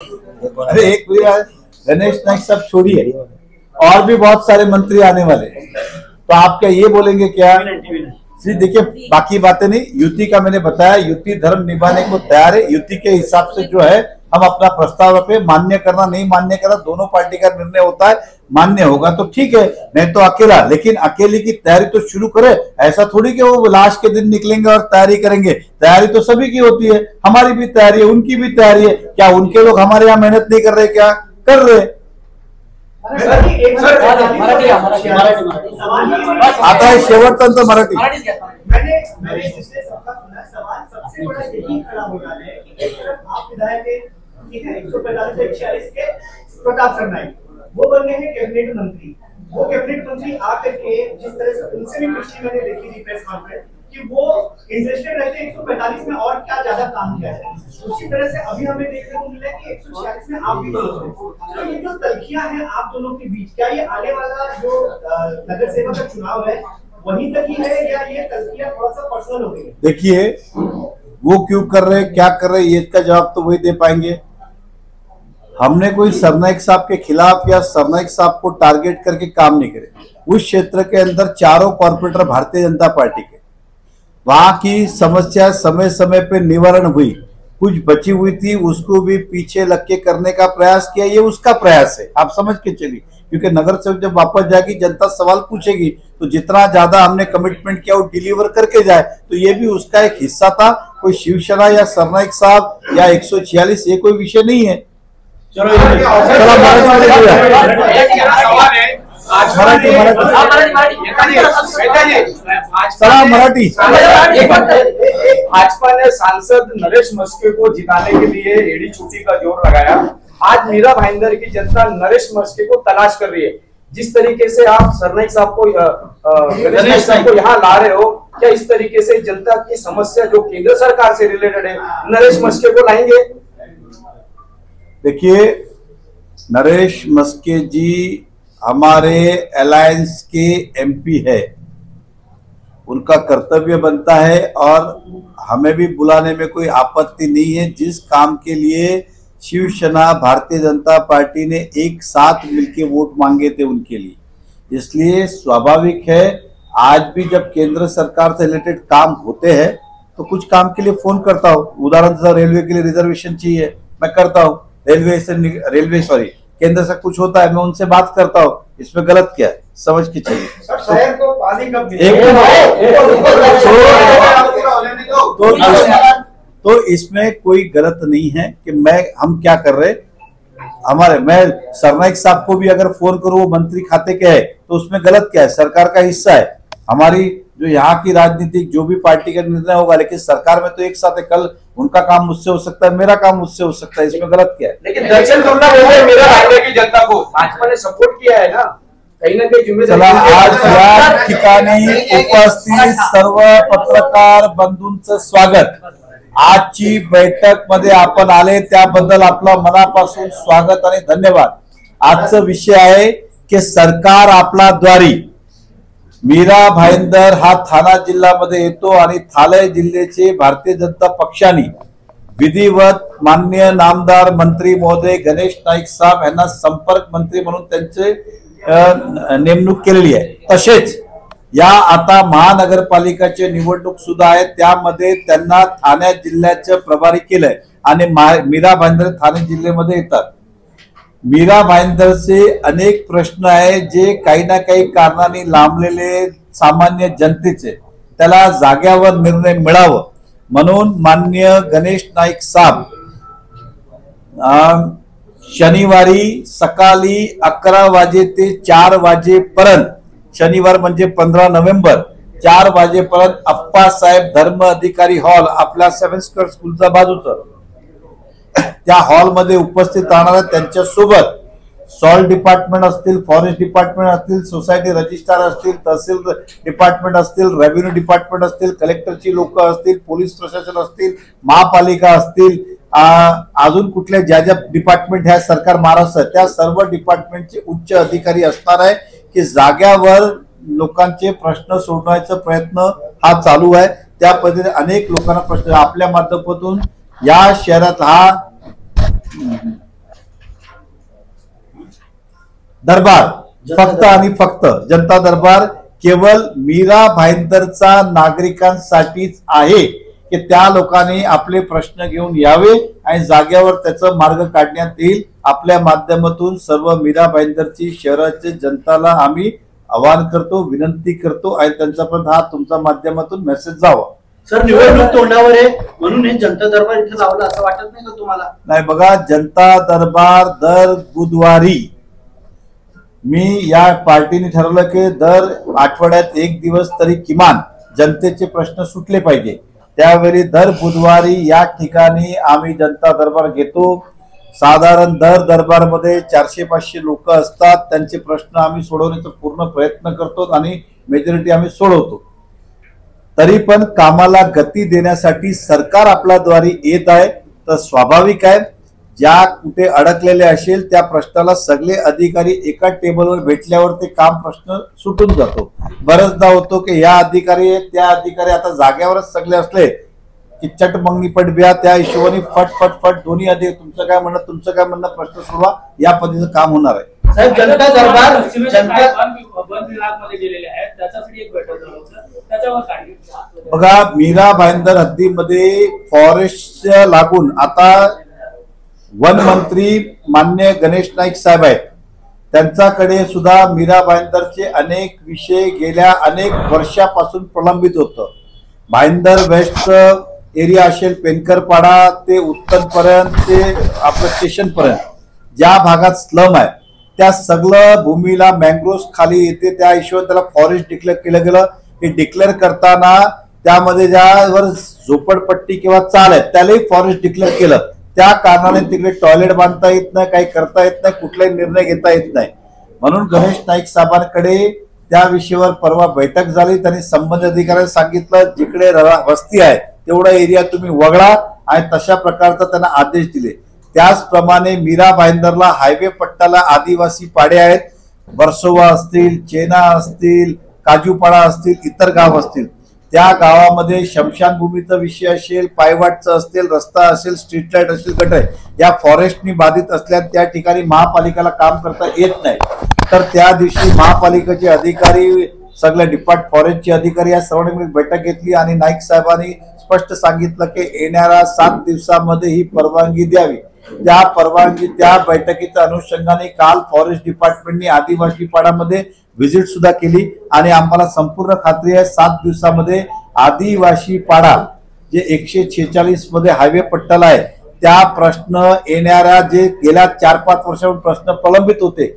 अरे एक गणेश नाइक साहब छोड़िए, और भी बहुत सारे मंत्री आने वाले हैं, तो आप क्या ये बोलेंगे क्या? जी देखिए, बाकी बातें नहीं, युति का मैंने बताया, युति धर्म निभाने को तैयार है। युति के हिसाब से जो है हम अपना प्रस्ताव रखे, मान्य करना नहीं मान्य करना दोनों पार्टी का निर्णय होता है। मान्य होगा तो ठीक है, नहीं तो अकेला, लेकिन अकेले की तैयारी तो शुरू करे। ऐसा थोड़ी कि वो लास्ट के दिन निकलेंगे और तैयारी करेंगे। तैयारी तो सभी की होती है, हमारी भी तैयारी है, उनकी भी तैयारी है। क्या उनके लोग हमारे यहाँ मेहनत नहीं कर रहे? क्या कर रहे? आता है शेवटपर्यंत मराठी। मैंने पिछले सप्ताह सुना सवाल सबसे बड़ा यही खड़ा हो रहा है कि एक तरफ आप विधायक है, ठीक है, 145 से 146 के प्रताप सरनाईक वो बन गए हैं कैबिनेट मंत्री। वो कैबिनेट मंत्री आकर के जिस तरह से उनसे भी पिछली मैंने देखी थी प्रेस कॉन्फ्रेंस कि वो इंटरेस्टेड रहते 145 में और क्या ज्यादा काम किया जाए। उसी तरह से अभी हमें देखने को मिला कि 146 में आप भी तो ये जो तलखियां हैं आप दोनों के बीच, क्या ये आने वाला जो नगर सेवक का चुनाव है वहीं तक ही है या ये तलखियां थोड़ा सा पर्सनल हो गई? देखिए, वो क्यों कर रहे, क्या कर रहे, ये इसका जवाब तो वही दे पाएंगे। हमने कोई सरनाईक साहब के खिलाफ या सरनाईक साहब को टारगेट करके काम नहीं करे। उस क्षेत्र के अंदर चारों कॉर्पोरेटर भारतीय जनता पार्टी के, वहां की समस्या समय समय पे निवारण हुई, कुछ बची हुई थी उसको भी पीछे लग के करने का प्रयास किया। ये उसका प्रयास है, आप समझ के चलिए, क्योंकि नगर सेवक जब वापस जाएगी जनता सवाल पूछेगी, तो जितना ज्यादा हमने कमिटमेंट किया वो डिलीवर करके जाए, तो ये भी उसका एक हिस्सा था। कोई शिवसेना या सरनाईक साहब या 146 ये कोई विषय नहीं है। चला मराठी। भाजपा ने सांसद नरेश मस्के को जिताने के लिए एड़ी चोटी का जोर लगाया। आज मीरा भाईंदर की जनता नरेश मस्के को तलाश कर रही है। जिस तरीके से आप सरनाईक साहब को गणेश साहब को यहाँ ला रहे हो, क्या इस तरीके से जनता की समस्या जो केंद्र सरकार से रिलेटेड है नरेश मस्के को लाएंगे? देखिए, नरेश मस्के जी हमारे अलायंस के एमपी है, उनका कर्तव्य बनता है और हमें भी बुलाने में कोई आपत्ति नहीं है। जिस काम के लिए शिवसेना भारतीय जनता पार्टी ने एक साथ मिलकर वोट मांगे थे उनके लिए, इसलिए स्वाभाविक है आज भी जब केंद्र सरकार से रिलेटेड काम होते हैं तो कुछ काम के लिए फोन करता हूँ। उदाहरण से रेलवे के लिए रिजर्वेशन चाहिए, मैं करता हूँ। रेलवे केंद्र से कुछ होता है, मैं उनसे बात करता हूँ। इसमें गलत क्या है? समझ के चाहिए। शहर को पानी कब तो इसमें कोई गलत नहीं है कि हम क्या कर रहे। मैं सरनाईक साहब को भी अगर फोन करूं, वो मंत्री खाते के है, तो उसमें गलत क्या है? सरकार का हिस्सा है। हमारी जो यहाँ की राजनीतिक जो भी पार्टी का निर्णय होगा, लेकिन सरकार में तो एक साथ है। कल उनका काम मुझसे हो सकता है, मेरा काम मुझसे हो सकता है, इसमें गलत क्या है? लेकिन दर्शन करना मेरा भाईंदर की जनता को भाजपा ने सपोर्ट किया है ना, कहीं ना कहीं जिम्मेदारी। आज या ठिकाणी उपस्थित सर्व पत्रकार बंधूंचं स्वागत। आजची बैठक मध्ये आपण आले त्याबद्दल आपलं मनापासून स्वागत आणि धन्यवाद। आजचा विषय आहे की सरकार आपला द्वारी मीरा भाईंदर हा ठाणा जिल्ह्यामध्ये येतो आणि ठाणे जिल्ह्याचे भारतीय जनता पक्षाने विधिवत माननीय नामदार मंत्री महोदय गणेश नाईक साहेब यांना संपर्क मंत्री म्हणून त्यांचे नेमणूक केलेली आहे। तसेच या आता महानगरपालिकाची निवडणूक सुद्धा आहे, त्यामध्ये त्यांना ठाणे जिल्ह्याचे प्रभारी केलंय आणि मीरा भाईंदर ठाणे जिल्ह्यामध्ये येतात। मीरा भाईंदरचे अनेक प्रश्न आहे जे काही ना काही कारणाने लांबलेले सामान्य जनतेचे, त्याला जाग्यावर निर्णय मिळावं म्हणून माननीय गणेश नाईक साहेब शनिवारी सकाळी 11 वाजे ते 4 वाजेपर्यंत, शनिवार म्हणजे 15 नोव्हेंबर 4 वाजेपर्यंत अप्पासाहेब धर्म अधिकारी हॉल आपल्या 7 स्क्वेअर स्कूलच्या बाजूचं त्या हॉल मध्ये उपस्थित राहणार। त्यांच्या सोबत सॉइल डिपार्टमेंट असतील, फॉरेस्ट डिपार्टमेंट असतील, सोसायटी रजिस्ट्रार असतील, तहसील डिपार्टमेंट असतील, रेव्हेन्यू डिपार्टमेंट असतील, कलेक्टरची लोक असतील, पोलीस प्रशासन असतील, महापालिका असतील, अजून कुठल्या ज्या ज्या डिपार्टमेंट ह्या सरकार महाराष्ट्र त्या सर्व डिपार्टमेंटचे उच्च अधिकारी असणार आहे की जाग्यावर लोकांचे प्रश्न सोडवण्याचा प्रयत्न हा चालू आहे। त्या पद्धतीने अनेक लोकांना प्रश्न आपल्या माध्यमातून या शहरात हा दरबार फक्त आणि फक्त जनता दरबार केवळ मीरा भाईंदरचा नागरिकांसाठीच आहे की त्या लोकांनी आपले प्रश्न घेऊन यावे आणि जाग्यावर त्याचा मार्ग काढण्यात येईल. आपल्या माध्यमातून सर्व मीरा भाईंदरची शहराच्या जनताला आम्ही आवाहन करतो, विनंती करतो आणि त्यांच्यापर्यंत हा तुमच्या माध्यमातून मेसेज जावा. सर निवडणूक तोंडावर आहे म्हणून हे जनता दरबार इथे लावलं असं वाटत नाही का तुम्हाला? नाही बघा, जनता दरबार दर बुधवारी मी या पार्टीने ठरवलं की दर आठवड्यात एक दिवस तरी किमान जनतेचे प्रश्न सुटले पाहिजे. त्यावेळी दर बुधवारी या ठिकाणी आम्ही जनता दरबार घेतो. साधारण दर दरबारमध्ये 400-500 लोक असतात. त्यांचे प्रश्न आम्ही सोडवण्याचा पूर्ण प्रयत्न करतो आणि मेजॉरिटी आम्ही सोडवतो. तरी पण कामाला गती देण्यासाठी सरकार आपल्याद्वारे येत आहे, तर स्वाभाविक आहे ज्या कुठे अडकलेले असेल त्या प्रश्नाला सगळे अधिकारी एका टेबलवर भेटल्यावर ते काम प्रश्न सुटून जातो. बरेचदा होतो की या अधिकारी त्या अधिकारी आता जाग्यावरच सगळे असले की चट मंगनी पडब्या त्या हिशोबाने फट फट फट दोन्ही अधिकारी तुमचं काय म्हणणं प्रश्न सोडवा या पद्धतीचं काम होणार आहे. साहेब जनता दरबार वन विभागामध्ये गेलेले आहेत त्याच्यासाठी एक बैठक झालं होतं त्याच्यावर काय बघा, मीरा भाईंदर हद्दीमध्ये फॉरेस्ट लागून आता वन मंत्री मान्य गणेश नाईक साहेब आहेत. त्यांच्याकडे सुद्धा मीरा भाईंदरचे अनेक विषय गेल्या अनेक वर्षापासून प्रलंबित होतं. भाईंदर वेस्ट एरिया असेल, पेनकरपाडा ते उत्तरपर्यंत ते आपलं स्टेशन पर्यंत ज्या भागात स्लम आहे त्या सगळं भूमीला मँग्रोव्ह खाली येते. त्या हिशोबाने त्याला फॉरेस्ट डिक्लेअर केलं गेलं. हे डिक्लेअर करताना त्यामध्ये ज्यावर झोपडपट्टी किंवा चाल आहे त्यालाही फॉरेस्ट डिक्लेअर केलं. त्या कारणाने तिकडे टॉयलेट बांधता येत नाही, काही करता येत नाही, कुठलाही निर्णय घेता येत नाही. म्हणून गणेश नाईक साहेबांकडे त्या विषयावर परवा बैठक झाली. त्यांनी संबंधित अधिकाऱ्यांना सांगितलं जिकडे वस्ती आहे तेवढा एरिया तुम्ही वगळा आणि तशा प्रकारचा त्यांना आदेश दिले. त्याचप्रमाणे मीरा भाईंदरला हायवे पट्ट्याला आदिवासी पाडे आहेत. वर्सोवा असतील, चेना असतील, काजूपाडा असतील, इतर गाव असतील. त्या गावामध्ये शमशानभूमीचा विषय असेल, पायवाटचं असेल, रस्ता असेल, स्ट्रीट लाईट असेल, गटर या फॉरेस्टनी बाधित असल्या त्या ठिकाणी महापालिकेला काम करता येत नाही. तर त्या दिवशी महापालिकेचे अधिकारी सगळे फॉरेस्टचे अधिकारी या सर्वांनी बैठक घेतली आणि नाईक साहेबांनी स्पष्ट सांगितलं की येणाऱ्या 7 दिवसामध्ये ही परवानगी द्यावी. त्या बैठकीच्या अनुषंगाने काल फॉरेस्ट डिपार्टमेंटने आदिवासी पाड्यामध्ये व्हिजिट सुद्धा केली आणि आम्हाला संपूर्ण खात्री आहे 7 दिवसामध्ये आदिवासी पाडा जे 146 मध्ये हायवे पट्ट्याला आहे त्या प्रश्न येणाऱ्या जे गेल्या 4-5 वर्षांपासून प्रश्न प्रलंबित होते